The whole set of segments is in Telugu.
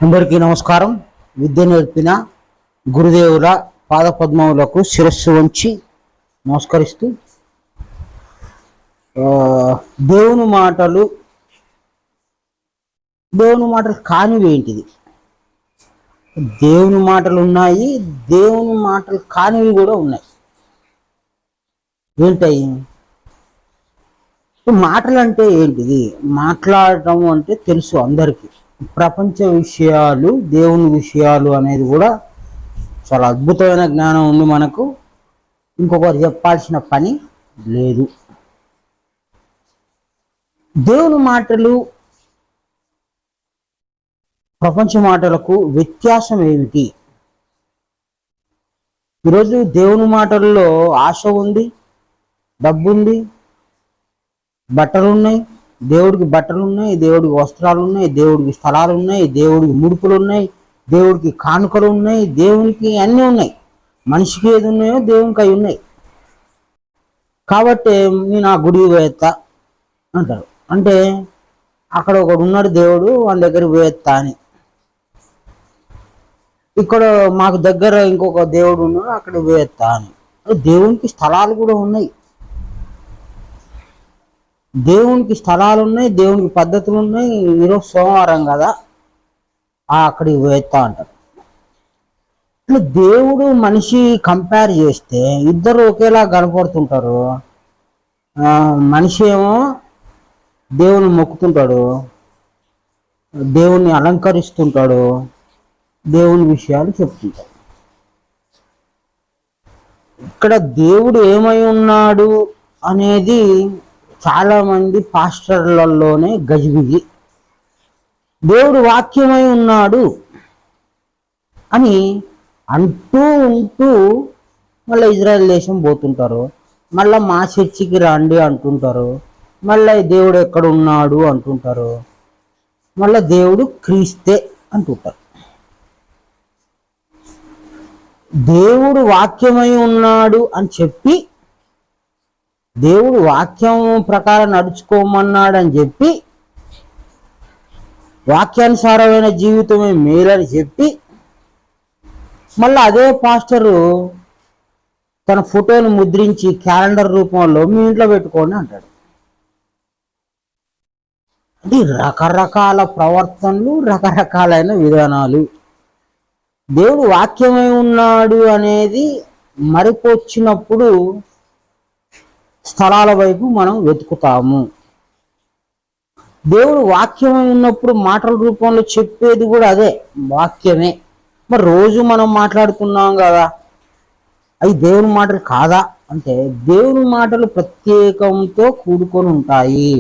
అందరికీ నమస్కారం. విద్య నేర్పిన గురుదేవుల పాదపద్మములకు శిరస్సు వంచి నమస్కరిస్తూ దేవుని మాటలు కానివి ఏంటిది? దేవుని మాటలు ఉన్నాయి, దేవుని మాటలు కానివి కూడా ఉన్నాయి. ఏంటయి మాటలు అంటే ఏంటిది? మాట్లాడటం అంటే తెలుసు అందరికీ. ప్రపంచ విషయాలు, దేవుని విషయాలు అనేది కూడా చాలా అద్భుతమైన జ్ఞానం ఉంది మనకు. ఇంకొకరు చెప్పాల్సిన పని లేదు. దేవుని మాటలు ప్రపంచ మాటలకు వ్యత్యాసం ఏమిటి? ఈరోజు దేవుని మాటల్లో ఆశ ఉంది, డబ్బు ఉంది, బట్టలు ఉన్నాయి, దేవుడికి బట్టలు ఉన్నాయి, దేవుడికి వస్త్రాలు ఉన్నాయి, దేవుడికి స్థలాలు ఉన్నాయి, దేవుడికి ముడుపులు ఉన్నాయి, దేవుడికి కానుకలు ఉన్నాయి, దేవునికి అన్నీ ఉన్నాయి. మనిషికి ఏది ఉన్నాయో దేవునికి అవి ఉన్నాయి. కాబట్టి నేను ఆ గుడికి పోయేస్తా అంటారు. అంటే అక్కడ ఒకడు ఉన్నాడు దేవుడు, వాళ్ళ దగ్గరికి పోయేస్తా అని. ఇక్కడ మాకు దగ్గర ఇంకొక దేవుడు ఉన్నాడు, అక్కడికి పోయేస్తా అని. దేవునికి స్థలాలు కూడా ఉన్నాయి, దేవునికి స్థలాలు ఉన్నాయి, దేవునికి పద్ధతులు ఉన్నాయి. ఈరోజు సోమవారం కదా, అక్కడికి పోయేస్తా అంటారు. ఇట్లా దేవుడు మనిషి కంపేర్ చేస్తే ఇద్దరు ఒకేలా కనపడుతుంటారు. మనిషి ఏమో దేవుని మొక్కుతుంటాడు, దేవుణ్ణి అలంకరిస్తుంటాడు, దేవుని విషయాలు చెప్తుంటాడు. ఇక్కడ దేవుడు ఏమై ఉన్నాడు అనేది చాలా మంది పాస్టర్లలోనే గజిబిజి. దేవుడు వాక్యమై ఉన్నాడు అని అంటూ ఉంటూ మళ్ళీ ఇజ్రాయెల్ దేశం పోతుంటారు, మళ్ళీ మా చర్చికి రండి అంటుంటారు, మళ్ళీ దేవుడు ఎక్కడ ఉన్నాడు అంటుంటారు, మళ్ళీ దేవుడు క్రీస్తే అంటుంటారు. దేవుడు వాక్యమై ఉన్నాడు అని చెప్పి, దేవుడు వాక్యం ప్రకారం నడుచుకోమన్నాడని చెప్పి, వాక్యానుసారమైన జీవితమే మేలని చెప్పి, మళ్ళీ అదే పాస్టరు తన ఫోటోను ముద్రించి క్యాలెండర్ రూపంలో మీ ఇంట్లో పెట్టుకోండి అంటాడు. అది రకరకాల ప్రవర్తనలు, రకరకాలైన విధానాలు. దేవుడు వాక్యమై ఉన్నాడు అనేది మరికొచ్చినప్పుడు స్థలాల వైపు మనం వెతుకుతాము. దేవుడు వాక్యమై ఉన్నప్పుడు మాటల రూపంలో చెప్పేది కూడా అదే వాక్యమే. మరి రోజు మనం మాట్లాడుతున్నాం కదా, అవి దేవుని మాటలు కాదా అంటే దేవుని మాటలు ప్రత్యేకంతో కూడుకొని ఉంటాయి.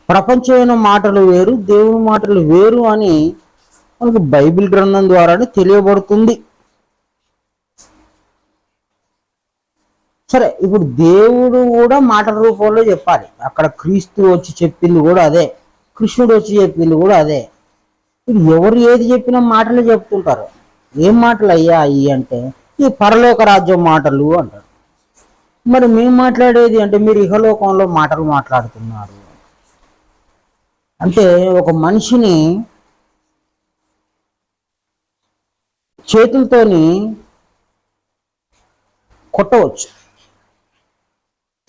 ప్రపంచమైన మాటలు వేరు, దేవుని మాటలు వేరు అని మనకు బైబిల్ గ్రంథం ద్వారానే తెలియబడుతుంది. సరే, ఇప్పుడు దేవుడు కూడా మాటల రూపంలో చెప్పాలి. అక్కడ క్రీస్తు వచ్చి చెప్పింది కూడా అదే, కృష్ణుడు వచ్చి చెప్పింది కూడా అదే. ఇప్పుడు ఎవరు ఏది చెప్పినా మాటలు చెప్తుంటారు. ఏం మాటలు అయ్యా అయ్యి అంటే ఈ పరలోక రాజ్యం మాటలు అంటారు. మరి మేము మాట్లాడేది అంటే మీరు ఇహలోకంలో మాటలు మాట్లాడుతున్నారు అంటే ఒక మనిషిని చేతులతోని కొట్టవచ్చు,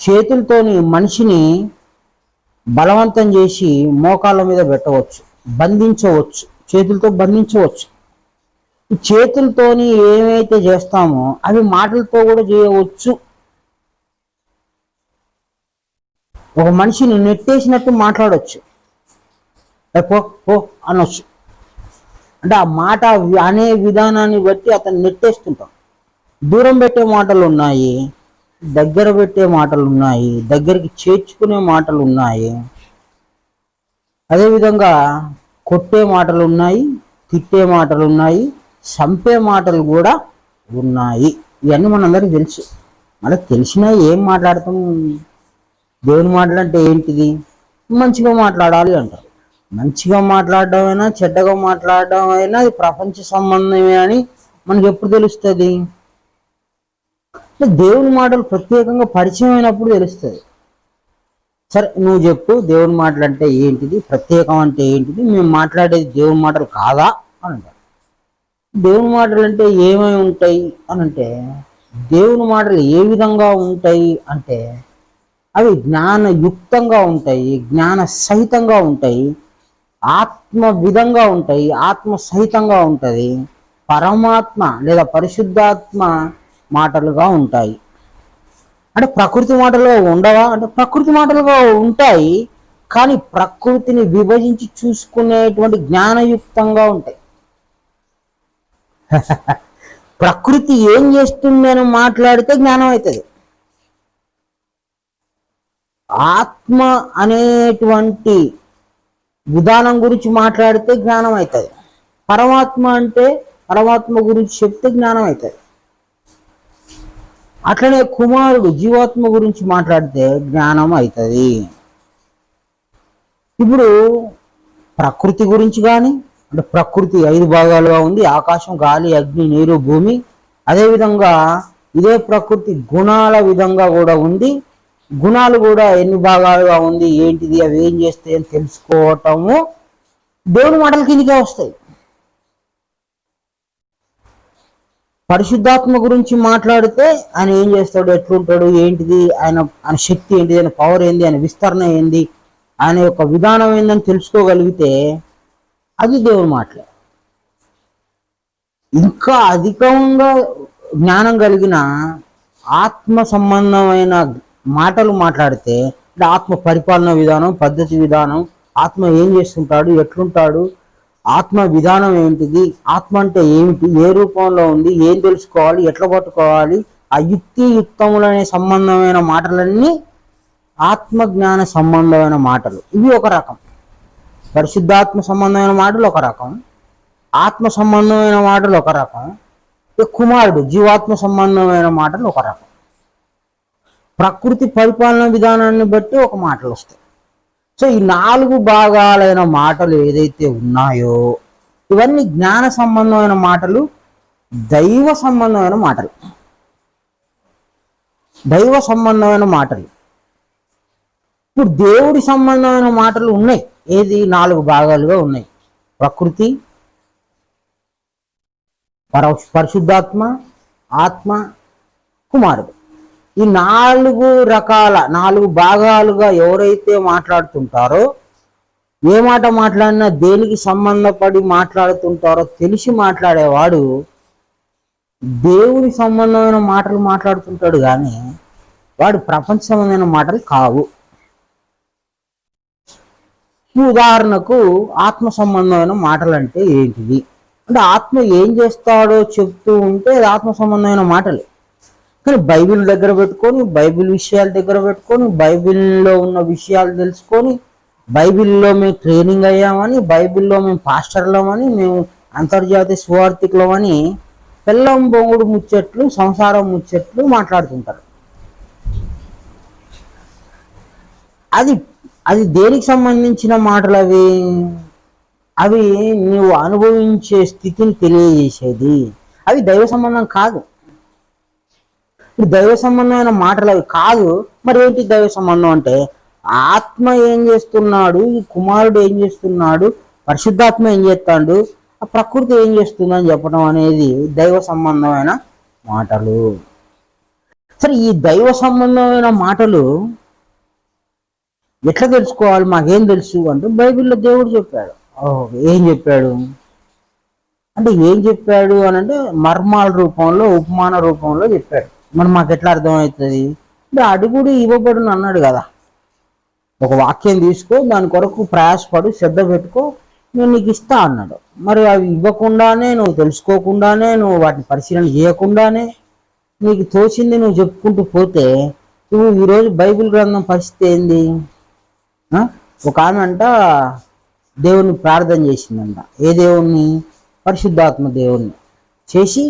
చేతులతోని మనిషిని బలవంతం చేసి మోకాళ్ళ మీద పెట్టవచ్చు, బంధించవచ్చు, చేతులతో బంధించవచ్చు. ఈ చేతులతోని ఏమైతే చేస్తామో అవి మాటలతో కూడా చేయవచ్చు. ఒక మనిషిని నెట్టేసినట్టు మాట్లాడవచ్చు, పో అనొచ్చు. అంటే ఆ మాట అనే విధానాన్ని బట్టి అతను నెట్టేస్తుంటాం. దూరం పెట్టే మాటలు ఉన్నాయి, దగ్గర పెట్టే మాటలు ఉన్నాయి, దగ్గరికి చేర్చుకునే మాటలు ఉన్నాయి, అదేవిధంగా కొట్టే మాటలు ఉన్నాయి, తిట్టే మాటలు ఉన్నాయి, చంపే మాటలు కూడా ఉన్నాయి. ఇవన్నీ మనందరికీ తెలుసు. మళ్ళీ తెలిసినా ఏం మాట్లాడతాం? దేవుని మాటలు అంటే ఏంటిది? మంచిగా మాట్లాడాలి అంటారు. మంచిగా మాట్లాడడం అయినా చెడ్డగా మాట్లాడడం అయినా అది ప్రపంచ సంబంధమే అని మనకి ఎప్పుడు తెలుస్తుంది? దేవుని మాటలు ప్రత్యేకంగా పరిచయం అయినప్పుడు తెలుస్తుంది. సరే నువ్వు చెప్పు, దేవుని మాటలు అంటే ఏంటిది, ప్రత్యేకం అంటే ఏంటిది, మేము మాట్లాడేది దేవుని మాటలు కాదా అని అంటారు. దేవుని మాటలు అంటే ఏమై ఉంటాయి అని అంటే, దేవుని మాటలు ఏ విధంగా ఉంటాయి అంటే అవి జ్ఞానయుక్తంగా ఉంటాయి, జ్ఞాన సహితంగా ఉంటాయి, ఆత్మ విధంగా ఉంటాయి, ఆత్మ సహితంగా ఉంటుంది, పరమాత్మ లేదా పరిశుద్ధాత్మ మాటలుగా ఉంటాయి. అంటే ప్రకృతి మాటలుగా ఉండవా అంటే ప్రకృతి మాటలుగా ఉంటాయి, కానీ ప్రకృతిని విభజించి చూసుకునేటువంటి జ్ఞానయుక్తంగా ఉంటాయి. ప్రకృతి ఏం చేస్తుందని మాట్లాడితే జ్ఞానం అవుతుంది. ఆత్మ అనేటువంటి విధానం గురించి మాట్లాడితే జ్ఞానం అవుతుంది. పరమాత్మ అంటే పరమాత్మ గురించి చెప్తే జ్ఞానం అవుతుంది. అట్లనే కుమారుడు జీవాత్మ గురించి మాట్లాడితే జ్ఞానం అవుతుంది. ఇప్పుడు ప్రకృతి గురించి కానీ, అంటే ప్రకృతి 5 భాగాలుగా ఉంది: ఆకాశం, గాలి, అగ్ని, నీరు, భూమి. అదేవిధంగా ఇదే ప్రకృతి గుణాల విధంగా కూడా ఉంది. గుణాలు కూడా ఎన్ని భాగాలుగా ఉంది, ఏంటిది, అవి ఏం చేస్తాయి అని తెలుసుకోవటము దేవుని మాటల కిందకే వస్తాయి. పరిశుద్ధాత్మ గురించి మాట్లాడితే ఆయన ఏం చేస్తాడు, ఎట్లుంటాడు, ఏంటిది, ఆయన శక్తి ఏంటిది, ఆయన పవర్ ఏంది, ఆయన విస్తరణ ఏంది, ఆయన యొక్క విధానం ఏందని తెలుసుకోగలిగితే అది దేవుని మాటలే. ఇంకా అధికంగా జ్ఞానం కలిగిన ఆత్మ సంబంధమైన మాటలు మాట్లాడితే, అంటే ఆత్మ పరిపాలన విధానం, పద్ధతి విధానం, ఆత్మ ఏం చేస్తుంటాడు, ఎట్లుంటాడు, ఆత్మ విధానం ఏంటిది, ఆత్మ అంటే ఏమిటి, ఏ రూపంలో ఉంది, ఏం తెలుసుకోవాలి, ఎట్లా పట్టుకోవాలి, ఆ యుక్తములనే సంబంధమైన మాటలన్నీ ఆత్మజ్ఞాన సంబంధమైన మాటలు. ఇవి ఒక రకం. పరిశుద్ధాత్మ సంబంధమైన మాటలు ఒక రకం, ఆత్మ సంబంధమైన మాటలు ఒక రకం, కుమారుడు జీవాత్మ సంబంధమైన మాటలు ఒక రకం. ప్రకృతి పరిపాలన విధానాన్ని బట్టి ఒక మాటలు వస్తాయి. సో ఈ 4 భాగాలైన మాటలు ఏదైతే ఉన్నాయో ఇవన్నీ జ్ఞాన సంబంధమైన మాటలు, దైవ సంబంధమైన మాటలు. దైవ సంబంధమైన మాటలు. ఇప్పుడు దేవుడి సంబంధమైన మాటలు ఉన్నాయి. ఏది 4 భాగాలుగా ఉన్నాయి: ప్రకృతి, పరిశుద్ధాత్మ, ఆత్మ, కుమారుడు. ఈ 4 రకాల 4 భాగాలుగా ఎవరైతే మాట్లాడుతుంటారో, ఏ మాట మాట్లాడినా దేనికి సంబంధపడి మాట్లాడుతుంటారో తెలిసి మాట్లాడేవాడు దేవుని సంబంధమైన మాటలు మాట్లాడుతుంటాడు, కానీ వాడు ప్రపంచ సంబంధమైన మాటలు కావు. ఉదాహరణకు ఆత్మ సంబంధమైన మాటలు అంటే ఏంటిది అంటే, ఆత్మ ఏం చేస్తాడో చెప్తూ ఉంటే అది ఆత్మ సంబంధమైన మాటలు. కానీ బైబిల్ దగ్గర పెట్టుకొని, బైబిల్ విషయాల దగ్గర పెట్టుకొని, బైబిల్లో ఉన్న విషయాలు తెలుసుకొని, బైబిల్లో మేము ట్రైనింగ్ అయ్యామని, బైబిల్లో మేము పాస్టర్లమని, మేము అంతర్జాతీయ సువార్థికులమని పెళ్ళం బొంగుడు ముచ్చట్లు, సంసారం ముచ్చట్లు మాట్లాడుతుంటారు. అది అది దేనికి సంబంధించిన మాటలు అవి? అవి నువ్వు అనుభవించే స్థితిని తెలియజేసేది. అవి దైవ సంబంధం కాదు. ఇప్పుడు దైవ సంబంధమైన మాటలు అవి కాదు. మరి ఏంటి దైవ సంబంధం అంటే, ఆత్మ ఏం చేస్తున్నాడు, ఈ కుమారుడు ఏం చేస్తున్నాడు, పరిశుద్ధాత్మ ఏం చేస్తాడు, ఆ ప్రకృతి ఏం చేస్తుందని చెప్పడం అనేది దైవ సంబంధమైన మాటలు. సరే, ఈ దైవ సంబంధమైన మాటలు ఎట్లా తెలుసుకోవాలి? మాకేం తెలుసు అంటే, బైబిల్లో దేవుడు చెప్పాడు. ఏం చెప్పాడు అంటే, ఏం చెప్పాడు అని అంటే మర్మాల రూపంలో, ఉపమాన రూపంలో చెప్పాడు. మరి మాకు ఎట్లా అర్థమవుతుంది అంటే, అడుగుడు ఇవ్వబడును అన్నాడు కదా. ఒక వాక్యం తీసుకో, దాని కొరకు ప్రయాసపడు, శ్రద్ధ పెట్టుకో, నేను నీకు ఇస్తా అన్నాడు. మరి అవి ఇవ్వకుండానే, నువ్వు తెలుసుకోకుండానే, నువ్వు వాటిని పరిశీలన చేయకుండానే నీకు తోచింది నువ్వు చెప్పుకుంటూ పోతే, నువ్వు ఈరోజు బైబిల్ గ్రంథం పరిస్థితి ఏంది? ఒక ఆమె అంట దేవుణ్ణి ప్రార్థన చేసిందంట. ఏ దేవుణ్ణి? పరిశుద్ధాత్మ దేవుణ్ణి చేసి,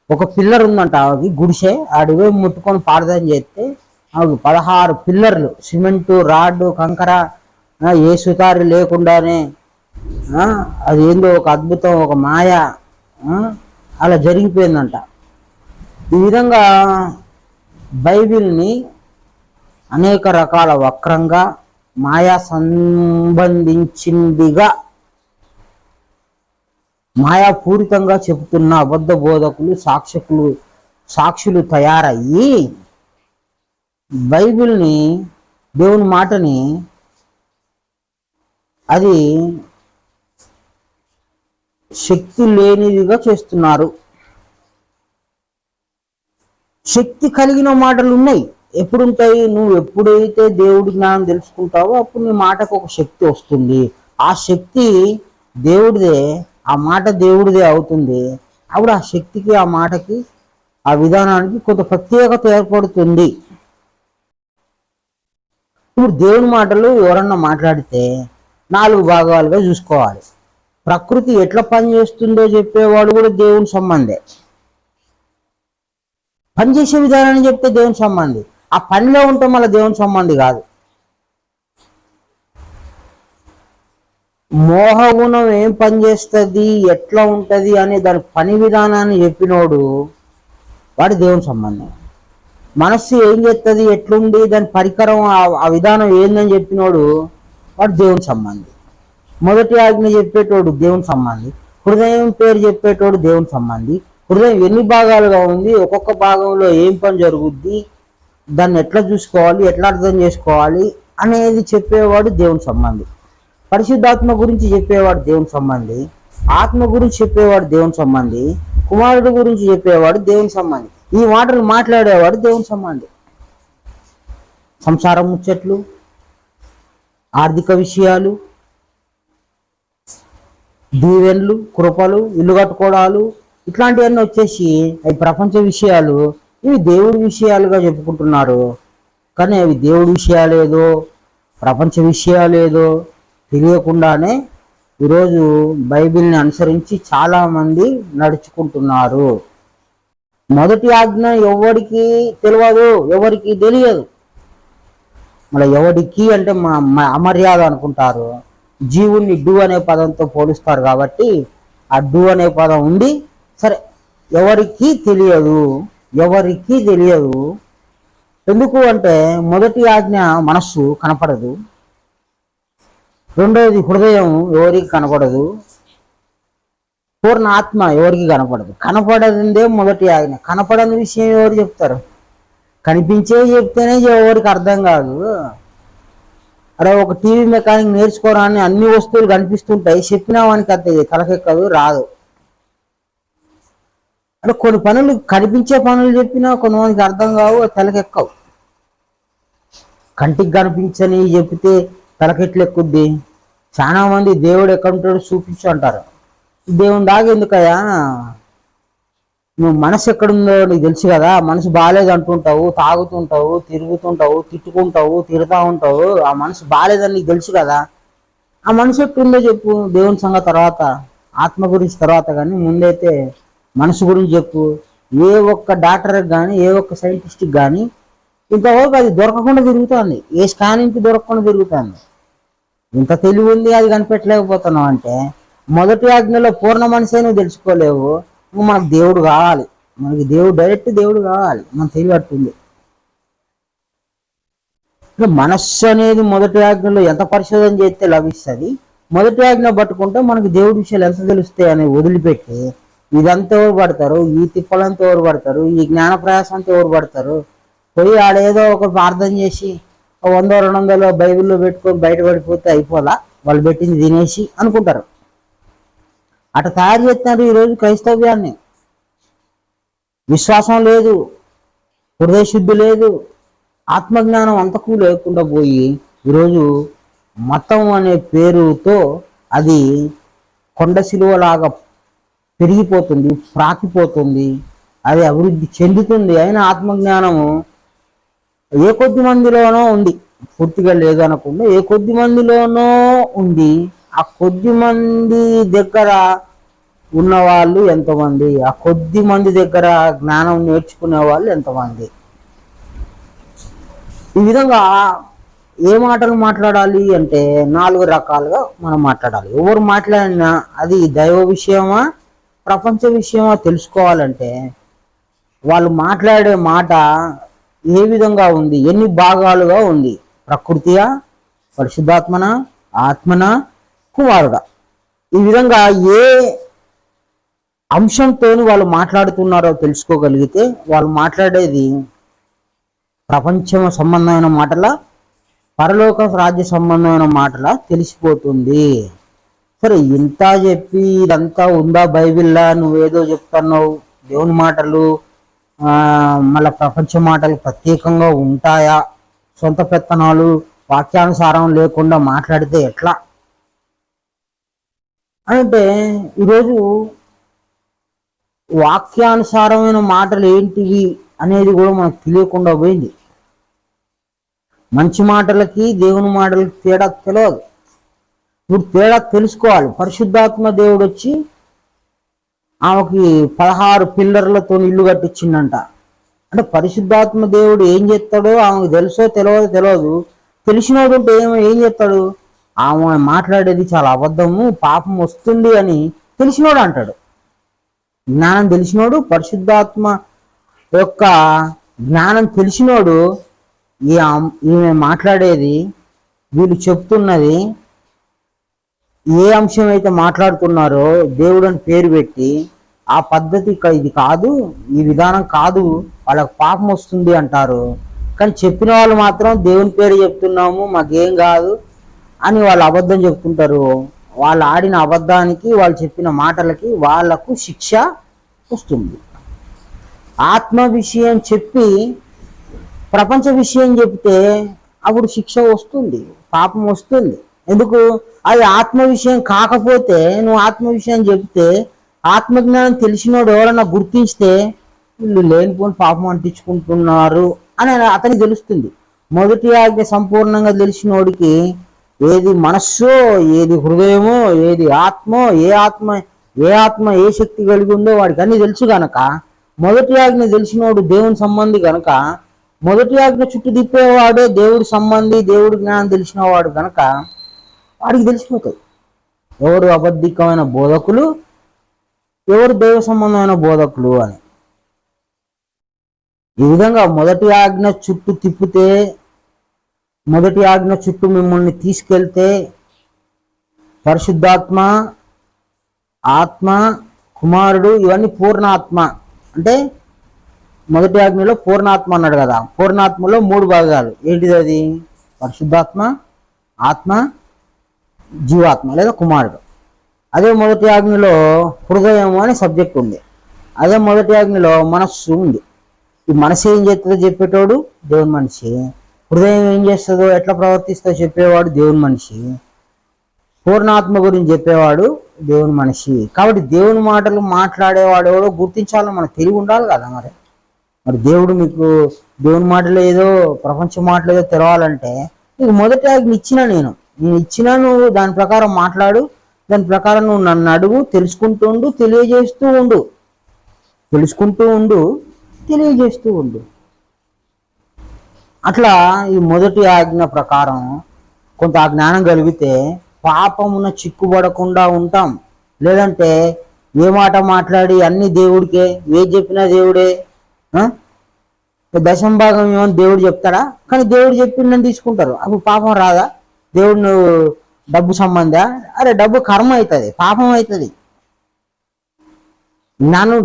ఒక పిల్లర్ ఉందంట ఆమెకి, గుడిసె. ఆడివే ముట్టుకొని ప్రార్థన చేస్తే ఆమెకు 16 పిల్లర్లు, సిమెంటు, రాడ్డు, కంకర, ఏ సుతారి లేకుండానే, అది ఏందో ఒక అద్భుతం, ఒక మాయ అలా జరిగిపోయిందంట. ఈ విధంగా బైబిల్ని అనేక రకాల వక్రంగా మాయా సంబంధించిందిగా మాయాపూరితంగా చెబుతున్న అబద్ధ బోధకులు సాక్షులు తయారయ్యి బైబిల్ని, దేవుని మాటని అది శక్తి లేనిదిగా చేస్తున్నారు. శక్తి కలిగిన మాటలు ఉన్నాయి. ఎప్పుడుంటాయి? నువ్వు ఎప్పుడైతే దేవుడి జ్ఞానం తెలుసుకుంటావో అప్పుడు నీ మాటకు ఒక శక్తి వస్తుంది. ఆ శక్తి దేవుడిదే, ఆ మాట దేవుడిదే అవుతుంది. అప్పుడు ఆ శక్తికి, ఆ మాటకి, ఆ విధానానికి కొంత ప్రత్యేకత ఏర్పడుతుంది. ఇప్పుడు దేవుని మాటలు ఎవరన్నా మాట్లాడితే 4 భాగాలుగా చూసుకోవాలి. ప్రకృతి ఎట్లా పనిచేస్తుందో చెప్పేవాడు కూడా దేవుని సంబంధే. పనిచేసే విధానాన్ని చెప్తే దేవుని సంబంధి, ఆ పనిలో ఉంటే మళ్ళీ దేవుని సంబంధి కాదు. మోహగుణం ఏం పని చేస్తుంది, ఎట్లా ఉంటుంది అనే దాని పని విధానాన్ని చెప్పినోడు వాడు దేవుని సంబంధం. మనస్సు ఏం చేస్తుంది, ఎట్లుండి దాని పరికరం, ఆ విధానం ఏందని చెప్పినోడు వాడు దేవుని సంబంధి. మొదటి ఆజ్ఞ చెప్పేటోడు దేవుని సంబంధి. హృదయం పేరు చెప్పేటోడు దేవుని సంబంధి. హృదయం ఎన్ని భాగాలుగా ఉంది, ఒక్కొక్క భాగంలో ఏం పని జరుగుద్ది, దాన్ని ఎట్లా చూసుకోవాలి, ఎట్లా అర్థం చేసుకోవాలి అనేది చెప్పేవాడు దేవుని సంబంధి. పరిశుద్ధాత్మ గురించి చెప్పేవాడు దేవుని సంబంధి. ఆత్మ గురించి చెప్పేవాడు దేవుని సంబంధి. కుమారుడు గురించి చెప్పేవాడు దేవుని సంబంధి. ఈ మాటలు మాట్లాడేవాడు దేవుని సంబంధి. సంసారం ముచ్చట్లు, ఆర్థిక విషయాలు, దీవెన్లు, కృపలు, ఇల్లు కట్టుకోవడాలు, ఇట్లాంటివన్నీ వచ్చేసి అవి ప్రపంచ విషయాలు. ఇవి దేవుడి విషయాలుగా చెప్పుకుంటున్నారు. కానీ అవి దేవుడి విషయాలేదో ప్రపంచ విషయాలేదో తెలియకుండానే ఈరోజు బైబిల్ని అనుసరించి చాలామంది నడుచుకుంటున్నారు. మొదటి ఆజ్ఞ ఎవరికి తెలియదు, ఎవరికి తెలియదు. మళ్ళీ ఎవరికి అంటే అమర్యాద అనుకుంటారు. జీవుణ్ణి డు అనే పదంతో పోలుస్తారు కాబట్టి ఆ డు అనే పదం ఉండి సరే ఎవరికి తెలియదు, ఎవరికి తెలియదు. ఎందుకు అంటే మొదటి ఆజ్ఞ మనస్సు కనపడదు, రెండవది హృదయం ఎవరికి కనపడదు, పూర్ణ ఆత్మ ఎవరికి కనపడదు. కనపడదే మొదటి ఆజ్ఞ. కనపడని విషయం ఎవరు చెప్తారు? కనిపించే చెప్తేనే ఎవరికి అర్థం కాదు. అరే ఒక టీవీ మెకానిక్ నేర్చుకోవడాన్ని అన్ని వస్తువులు కనిపిస్తుంటాయి, చెప్పినా వానికి అంతే తలకెక్కదు, రాదు. అంటే కొన్ని పనులు కనిపించే పనులు చెప్పినా కొంతమందికి అర్థం కావు, తలకెక్కవు. కంటికి కనిపించని చెప్తే తలకెట్లు ఎక్కుద్ది. చాలా మంది దేవుడు ఎక్కడుంటాడు చూపించు అంటారు. దేవుని దాకా ఎందుకయ్యా, నువ్వు మనసు ఎక్కడుందో నీకు తెలుసు కదా. మనసు బాగాలేదు అంటుంటావు, తాగుతుంటావు, తిరుగుతుంటావు, తిట్టుకుంటావు, తిడతా ఉంటావు. ఆ మనసు బాగాలేదని నీకు తెలుసు కదా. ఆ మనసు ఎట్టుందో చెప్పు. దేవుని సంగతి తర్వాత, ఆత్మ గురించి తర్వాత, కానీ ముందైతే మనసు గురించి చెప్పు. ఏ ఒక్క డాక్టర్కి కానీ, ఏ ఒక్క సైంటిస్ట్కి కానీ ఇంతవరకు అది దొరకకుండా తిరుగుతుంది. ఏ స్కానింగ్కి దొరకకుండా తిరుగుతుంది. ఇంత తెలివి ఉంది, అది కనిపెట్టలేకపోతున్నావు అంటే మొదటి ఆజ్ఞలో పూర్ణ మనసే నువ్వు తెలుసుకోలేవు. నువ్వు మనకు దేవుడు కావాలి, మనకి దేవుడు డైరెక్ట్ దేవుడు కావాలి. మన తెలియట్టుంది. మనస్సు అనేది మొదటి ఆజ్ఞలో ఎంత పరిశోధన చేస్తే లభిస్తుంది. మొదటి ఆజ్ఞ పట్టుకుంటే మనకి దేవుడి విషయాలు ఎంత తెలుస్తాయి అని వదిలిపెట్టి ఇదంతా ఎవరు పడతారు, ఈ తిప్పలంతా ఎవరు పడతారు, ఈ జ్ఞాన ప్రయాసంతో ఎవరు పడతారు. పోయి ఆడేదో ఒక ప్రార్థన చేసి 100 200 బైబిల్లో పెట్టుకొని బయటపడిపోతే అయిపోదా, వాళ్ళు పెట్టింది తినేసి అనుకుంటారు. అట తయారు చేస్తున్నారు ఈరోజు క్రైస్తవ్యాన్ని. విశ్వాసం లేదు, హృదయ శుద్ధి లేదు, ఆత్మజ్ఞానం అంతకు లేకుండా పోయి ఈరోజు మతం అనే పేరుతో అది కొండ శిలువలాగా పెరిగిపోతుంది, ప్రాకిపోతుంది, అది అభివృద్ధి చెందుతుంది. అయినా ఆత్మజ్ఞానము ఏ కొద్ది మందిలోనో ఉంది, పూర్తిగా లేదు అనకుండా ఏ కొద్ది మందిలోనో ఉంది. ఆ కొద్ది మంది దగ్గర ఉన్నవాళ్ళు ఎంతమంది, ఆ కొద్ది మంది దగ్గర జ్ఞానం నేర్చుకునే వాళ్ళు ఎంతమంది. ఈ విధంగా ఏ మాటలు మాట్లాడాలి అంటే 4 రకాలుగా మనం మాట్లాడాలి. ఎవరు మాట్లాడినా అది దైవ విషయమా ప్రపంచ విషయమా తెలుసుకోవాలంటే వాళ్ళు మాట్లాడే మాట ఏ విధంగా ఉంది, ఎన్ని భాగాలుగా ఉంది? ప్రకృతియా, పరిశుద్ధాత్మన, ఆత్మన, కుమారుడా? ఈ విధంగా ఏ అంశంతో వాళ్ళు మాట్లాడుతున్నారో తెలుసుకోగలిగితే వాళ్ళు మాట్లాడేది ప్రపంచం సంబంధమైన మాటల, పరలోక రాజ్య సంబంధమైన మాటల తెలిసిపోతుంది. సరే, ఇంత చెప్పి ఇదంతా ఉందా బైబిల్లా, నువ్వేదో చెప్తున్నావు, దేవుని మాటలు మళ్ళీ ప్రపంచ మాటలు ప్రత్యేకంగా ఉంటాయా, సొంత పెత్తనాలు వాక్యానుసారం లేకుండా మాట్లాడితే ఎట్లా అంటే, ఈరోజు వాక్యానుసారమైన మాటలు ఏంటివి అనేది కూడా మనకు తెలియకుండా పోయింది. మంచి మాటలకి దేవుని మాటలకి తేడా తెలియదు. ఇప్పుడు తేడా తెలుసుకోవాలి. పరిశుద్ధాత్మ దేవుడు వచ్చి ఆమెకి 16 పిల్లర్లతో ఇల్లు కట్టించిందంట. అంటే పరిశుద్ధాత్మ దేవుడు ఏం చేస్తాడో ఆమెకు తెలుసో తెలియదు. తెలిసినోడు ఉంటే ఏం చేస్తాడు? ఆమె మాట్లాడేది చాలా అబద్ధము, పాపం వస్తుంది అని తెలిసినోడు అంటాడు. జ్ఞానం తెలిసినోడు, పరిశుద్ధాత్మ యొక్క జ్ఞానం తెలిసినోడు ఈమె మాట్లాడేది, వీళ్ళు చెప్తున్నది ఏ అంశం అయితే మాట్లాడుతున్నారో దేవుడు అని పేరు పెట్టి ఆ పద్ధతి ఇది కాదు, ఈ విధానం కాదు, వాళ్ళకి పాపం వస్తుంది అంటారు. కానీ చెప్పిన వాళ్ళు మాత్రం దేవుని పేరు చెప్తున్నాము, మాకేం కాదు అని వాళ్ళు అబద్ధం చెప్తుంటారు. వాళ్ళు ఆడిన అబద్ధానికి, వాళ్ళు చెప్పిన మాటలకి వాళ్లకు శిక్ష వస్తుంది. ఆత్మ విషయం చెప్పి ప్రపంచ విషయం చెప్తే అప్పుడు శిక్ష వస్తుంది, పాపం వస్తుంది. ఎందుకు? అది ఆత్మ విషయం కాకపోతే, నువ్వు ఆత్మ విషయం చెప్తే ఆత్మజ్ఞానం తెలిసినోడు ఎవరన్నా గుర్తిస్తే వీళ్ళు లేనిపోని పాపం అంటించుకుంటున్నారు అని అతనికి తెలుస్తుంది. మొదటి ఆజ్ఞ సంపూర్ణంగా తెలిసినోడికి ఏది మనస్సో, ఏది హృదయమో, ఏది ఆత్మో, ఏ ఆత్మ ఏ శక్తి కలిగి ఉందో వాడికి అన్ని తెలుసు గనక, మొదటి ఆజ్ఞ తెలిసినోడు దేవుని సంబంధి గనక, మొదటి ఆజ్ఞ చుట్టూ తిప్పేవాడే దేవుడి సంబంధి, దేవుడి జ్ఞానం తెలిసిన వాడు గనక వాడికి తెలిసిపోతుంది ఎవరు అబద్ధికమైన బోధకులు, ఎవరు దైవ సంబంధమైన బోధకులు అని. ఈ విధంగా మొదటి ఆజ్ఞ చుట్టూ తిప్పితే, మొదటి ఆజ్ఞ చుట్టూ మిమ్మల్ని తీసుకెళ్తే పరిశుద్ధాత్మ, ఆత్మ, కుమారుడు ఇవన్నీ పూర్ణాత్మ. అంటే మొదటి ఆజ్ఞలో పూర్ణాత్మ అన్నాడు కదా, పూర్ణాత్మలో 3 భాగాలు. ఏంటిది అది? పరిశుద్ధాత్మ, ఆత్మ, జీవాత్మ లేదా కుమారుడు. అదే మొదటి ఆజ్ఞలో హృదయం అనే సబ్జెక్ట్ ఉంది. అదే మొదటి ఆజ్ఞలో మనస్సు ఉంది. ఈ మనసు ఏం చేస్తుందో చెప్పేటోడు దేవుని మనిషి, హృదయం ఏం చేస్తుందో ఎట్లా ప్రవర్తిస్తుందో చెప్పేవాడు దేవుని మనిషి, పూర్ణాత్మ గురించి చెప్పేవాడు దేవుని మనిషి. కాబట్టి దేవుని మాటలు మాట్లాడేవాడు ఎవడో గుర్తించాలో మనకు తెలివి ఉండాలి కదా. మరి దేవుడు మీకు దేవుని మాటలు ఏదో ప్రపంచ మాటలు ఏదో తెలవాలంటే నీకు మొదటి ఆజ్ఞ ఇచ్చినా, నేను ఇచ్చినా, నువ్వు దాని ప్రకారం మాట్లాడు, దాని ప్రకారం నువ్వు నన్ను అడుగు, తెలుసుకుంటూ ఉండు, తెలియజేస్తూ ఉండు, తెలుసుకుంటూ ఉండు, తెలియజేస్తూ ఉండు. అట్లా ఈ మొదటి ఆజ్ఞ ప్రకారం కొంత జ్ఞానం కలిగితే పాపమున చిక్కుబడకుండా ఉంటాం. లేదంటే ఏ మాట మాట్లాడి అన్ని దేవుడికే, ఏ చెప్పినా దేవుడే, దశమ భాగం ఏమని దేవుడు చెప్తాడా? కానీ దేవుడు చెప్పిందని తీసుకుంటారు. అప్పుడు పాపం రాదా? దేవుడు నువ్వు డబ్బు సంబంధా? అరే డబ్బు కర్మ అవుతుంది, పాపం అవుతుంది.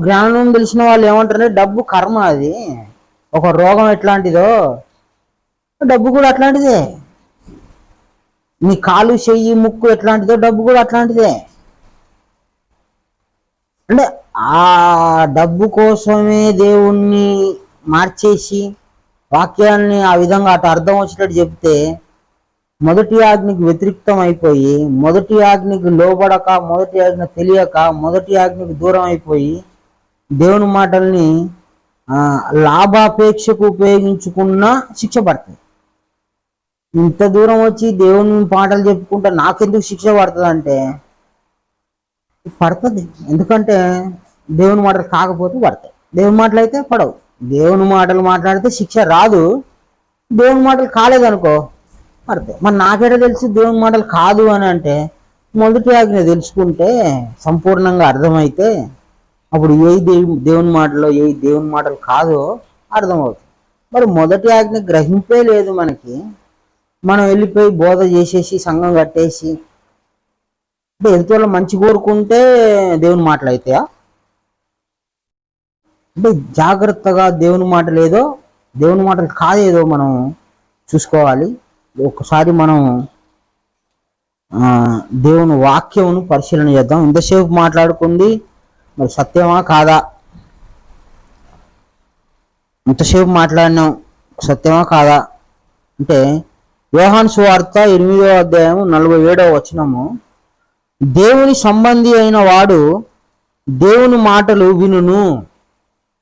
జ్ఞానం తెలిసిన వాళ్ళు ఏమంటారంటే డబ్బు కర్మ, అది ఒక రోగం ఎట్లాంటిదో డబ్బు కూడా అట్లాంటిదే, నీ కాలు, చెయ్యి, ముక్కు ఎట్లాంటిదో డబ్బు కూడా అట్లాంటిదే. అంటే ఆ డబ్బు కోసమే దేవుణ్ణి మార్చేసి వాక్యాన్ని ఆ విధంగా అటు అర్థం వచ్చేటట్టు చెప్తే మొదటి ఆజ్ఞకి వ్యతిరేక్తం అయిపోయి, మొదటి ఆజ్ఞకి లోబడక, మొదటి ఆజ్ఞ తెలియక, మొదటి ఆజ్ఞకి దూరం అయిపోయి దేవుని మాటల్ని లాభాపేక్షకు ఉపయోగించుకున్న శిక్ష పడుతుంది. ఇంత దూరం వచ్చి దేవుని పాటలు చెప్పుకుంటే నాకెందుకు శిక్ష పడుతుంది అంటే పడుతుంది. ఎందుకంటే దేవుని మాటలు కాకపోతే పడతాయి, దేవుని మాటలు అయితే పడవు. దేవుని మాటలు మాట్లాడితే శిక్ష రాదు, దేవుని మాటలు కాలేదనుకో పడతాయి. మరి నాకేటో తెలుసు దేవుని మాటలు కాదు అని అంటే మొదటి ఆజ్ఞ తెలుసుకుంటే సంపూర్ణంగా అర్థమైతే అప్పుడు ఏ దేవుని మాటలో ఏ దేవుని మాటలు కాదో అర్థమవుతుంది. మరి మొదటి ఆజ్ఞ గ్రహింపే లేదు మనకి. మనం వెళ్ళిపోయి బోధ చేసేసి సంఘం కట్టేసి అంటే ఎదుటి మంచి కోరుకుంటే దేవుని మాటలు అవుతాయా? అంటే జాగ్రత్తగా దేవుని మాటలు ఏదో దేవుని మాటలు కాదేదో మనం చూసుకోవాలి. ఒకసారి మనం దేవుని వాక్యమును పరిశీలన చేద్దాం. ఇంతసేపు మాట్లాడుకుంది మరి సత్యమా కాదా, ఇంతసేపు మాట్లాడినాం సత్యమా కాదా అంటే యోహాను సువార్త 8వ అధ్యాయం 47వ వచనము, దేవుని సంబంధి అయిన వాడు దేవుని మాటలు వినును.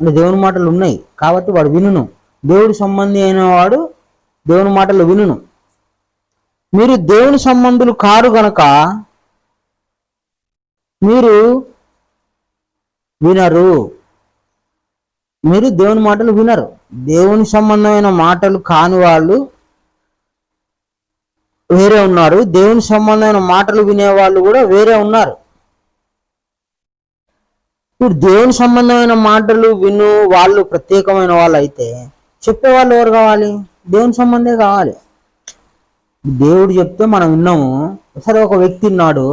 అంటే దేవుని మాటలు ఉన్నాయి కాబట్టి వాడు వినును. దేవుడి సంబంధి అయిన వాడు దేవుని మాటలు వినును. మీరు దేవుని సంబంధులు కారు గనక మీరు వినరు. మీరు దేవుని మాటలు వినరు. దేవుని సంబంధమైన మాటలు కాని వాళ్ళు వేరే ఉన్నారు, దేవుని సంబంధమైన మాటలు వినేవాళ్ళు కూడా వేరే ఉన్నారు. ఇప్పుడు దేవుని సంబంధమైన మాటలు విను వాళ్ళు ప్రత్యేకమైన వాళ్ళు అయితే చెప్పేవాళ్ళు ఎవరు కావాలి? దేవుని సంబంధే కావాలి. దేవుడు చెప్తే మనం విన్నాము. సరే, ఒక వ్యక్తి ఉన్నాడు,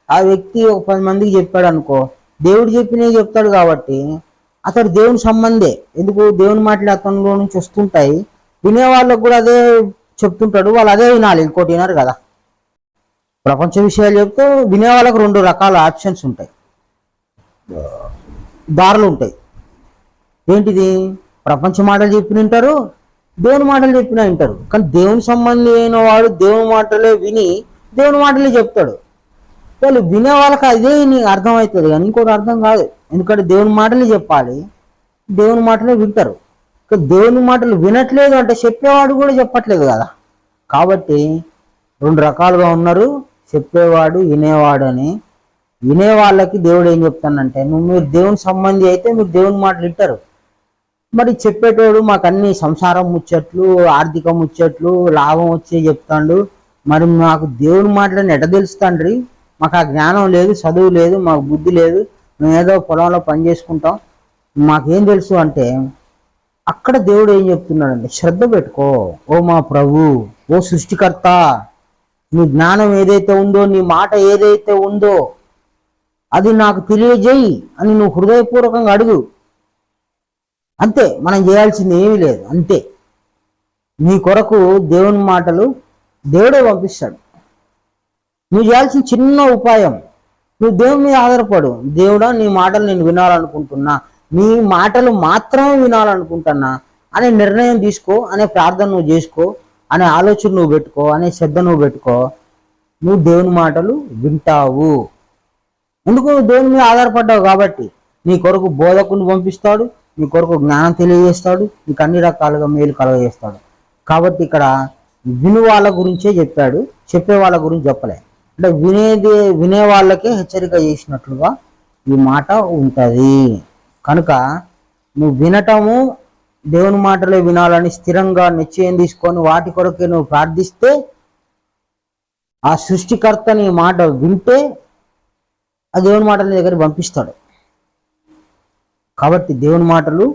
ఆ వ్యక్తి ఒక 10 మందికి చెప్పాడు అనుకో, దేవుడు చెప్పినవి చెప్తాడు కాబట్టి అతడు దేవుని సంబంధే. ఎందుకు? దేవుని మాటలు అతనిలో నుంచి వస్తుంటాయి, వినే వాళ్ళకు కూడా అదే చెప్తుంటాడు, వాళ్ళు అదే వినాలి, ఇంకోటి వినారు కదా. ప్రపంచ విషయాలు చెప్తే వినే వాళ్ళకు 2 రకాల ఆప్షన్స్ ఉంటాయి, దారులు ఉంటాయి. ఏంటిది? ప్రపంచ మాటలు చెప్పిన వింటారు, దేవుని మాటలు చెప్పినా వింటారు. కానీ దేవుని సంబంధి అయిన వాడు దేవుని మాటలే విని దేవుని మాటలే చెప్తాడు. వాళ్ళు వినే వాళ్ళకి అదే అర్థమవుతుంది కానీ ఇంకోటి అర్థం కాదు. ఎందుకంటే దేవుని మాటలే చెప్పాలి, దేవుని మాటలే వింటారు. దేవుని మాటలు వినట్లేదు అంటే చెప్పేవాడు కూడా చెప్పట్లేదు కదా. కాబట్టి 2 రకాలుగా ఉన్నారు, చెప్పేవాడు వినేవాడు అని. వినే వాళ్ళకి దేవుడు ఏం చెప్తానంటే, మీరు దేవుని సంబంధి అయితే మీరు దేవుని మాటలు వింటారు. మరి చెప్పేటోడు మాకు అన్ని సంసారం ముచ్చట్లు, ఆర్థిక ముచ్చట్లు, లాభం వచ్చే చెప్తాడు. మరి మాకు దేవుని మాటలని ఎట తెలుస్తాండ్రి? మాకు ఆ జ్ఞానం లేదు, చదువు లేదు, మాకు బుద్ధి లేదు, మేము ఏదో పొలంలో పని చేసుకుంటాం, మాకేం తెలుసు అంటే అక్కడ దేవుడు ఏం చెప్తున్నాడంటే, శ్రద్ధ పెట్టుకో ఓ మా ప్రభు, ఓ సృష్టికర్త, నీ జ్ఞానం ఏదైతే ఉందో, నీ మాట ఏదైతే ఉందో అది నాకు తెలియజేయి అని నువ్వు హృదయపూర్వకంగా అడుగు. అంతే, మనం చేయాల్సింది ఏమీ లేదు. అంతే, నీ కొరకు దేవుని మాటలు దేవుడే పంపిస్తాడు. నువ్వు చేయాల్సిన చిన్న ఉపాయం, నువ్వు దేవుని మీద ఆధారపడు. దేవుడా, నీ మాటలు నేను వినాలనుకుంటున్నా, నీ మాటలు మాత్రమే వినాలనుకుంటున్నా అనే నిర్ణయం తీసుకో, అనే ప్రార్థన నువ్వు చేసుకో, అనే ఆలోచన నువ్వు పెట్టుకో, అనే శ్రద్ధ నువ్వు పెట్టుకో. నువ్వు దేవుని మాటలు వింటావు. ఎందుకు? దేవుని మీద ఆధారపడ్డావు కాబట్టి. నీ కొరకు బోధకుని పంపిస్తాడు, నీ కొరకు జ్ఞానం తెలియజేస్తాడు, నీకు అన్ని రకాలుగా మేలు కలగజేస్తాడు. కాబట్టి ఇక్కడ విను వాళ్ళ గురించే చెప్పాడు, చెప్పే వాళ్ళ గురించి చెప్పలే. అంటే వినే వాళ్ళకే హెచ్చరిక చేసినట్లుగా ఈ మాట ఉంటుంది. కనుక నువ్వు వినటము, దేవుని మాటలే వినాలని స్థిరంగా నిశ్చయం తీసుకొని వాటి కొరకే నువ్వు ప్రార్థిస్తే, ఆ సృష్టికర్త నీ మాట వింటే ఆ దేవుని మాటల దగ్గర పంపిస్తాడు. కాబట్టి దేవుని మాటలు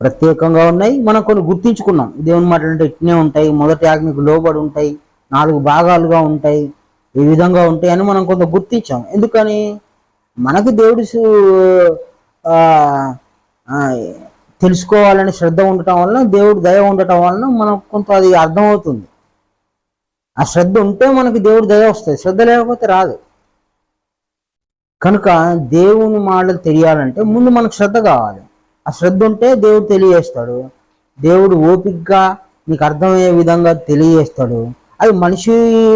ప్రత్యేకంగా ఉన్నాయి. మనం కొన్ని గుర్తించుకున్నాం. దేవుని మాటలు అంటే ఇట్నే ఉంటాయి, మొదటి ఆజ్ఞకు లోబడి ఉంటాయి, 4 భాగాలుగా ఉంటాయి, ఈ విధంగా ఉంటాయి అని మనం కొంత గుర్తించాం. ఎందుకని? మనకు దేవుడు తెలుసుకోవాలని శ్రద్ధ ఉండటం వలన, దేవుడు దయ ఉండటం వలన మనకు కొంత అది అర్థమవుతుంది. ఆ శ్రద్ధ ఉంటే మనకి దేవుడు దయ వస్తుంది, శ్రద్ధ లేకపోతే రాదు. కనుక దేవుని మాటలు తెలియాలంటే ముందు మనకు శ్రద్ధ కావాలి. ఆ శ్రద్ధ ఉంటే దేవుడు తెలియజేస్తాడు. దేవుడు ఓపికగా నీకు అర్థమయ్యే విధంగా తెలియజేస్తాడు. అది మనిషి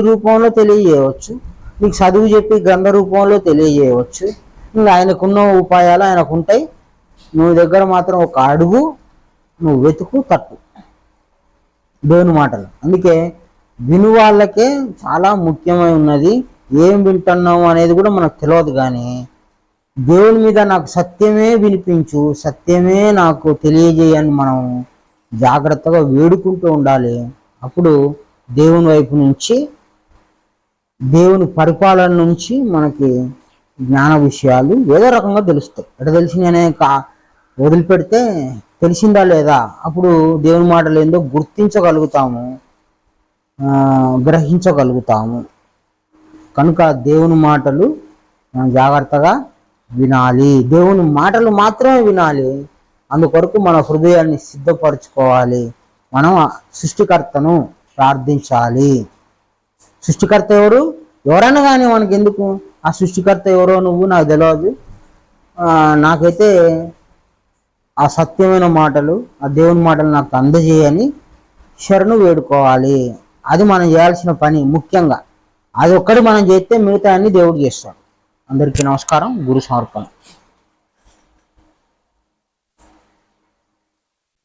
రూపంలో తెలియజేయవచ్చు, నీకు చదువు చెప్పి గ్రంథ రూపంలో తెలియజేయవచ్చు. ఇంకా ఆయనకున్న ఉపాయాలు ఆయనకు ఉంటాయి. నువ్వు దగ్గర మాత్రం ఒక అడుగు, నువ్వు వెతుకు, తట్టు దేవుని మాటలు. అందుకే విను వాళ్ళకే చాలా ముఖ్యమై ఉన్నది. ఏం వింటున్నావు అనేది కూడా మనకు తెలియదు. కానీ దేవుని మీద నాకు సత్యమే వినిపించు, సత్యమే నాకు తెలియజేయని మనం జాగ్రత్తగా వేడుకుంటూ ఉండాలి. అప్పుడు దేవుని వైపు నుంచి, దేవుని పరిపాలన నుంచి మనకి జ్ఞాన విషయాలు ఏదో రకంగా తెలుస్తాయి. ఎట తెలిసిననే వదిలిపెడితే తెలిసిందా లేదా, అప్పుడు దేవుని మాటలు ఏందో గుర్తించగలుగుతాము, గ్రహించగలుగుతాము. కనుక దేవుని మాటలు మనం జాగ్రత్తగా వినాలి. దేవుని మాటలు మాత్రమే వినాలి. అందుకొరకు మన హృదయాన్ని సిద్ధపరచుకోవాలి. మనం సృష్టికర్తను ప్రార్థించాలి. సృష్టికర్త ఎవరు? ఎవరైనా కానీ మనకి ఎందుకు, ఆ సృష్టికర్త ఎవరో నువ్వు నాకు తెలియదు. నాకైతే ఆ సత్యమైన మాటలు, ఆ దేవుని మాటలు నాకు అందజేయని శరణు వేడుకోవాలి. అది మనం చేయాల్సిన పని. ముఖ్యంగా అది ఒక్కటి మనం చేస్తే మిగతా అన్ని దేవుడు చేస్తాడు. అందరికీ నమస్కారం. గురు సమర్పణ.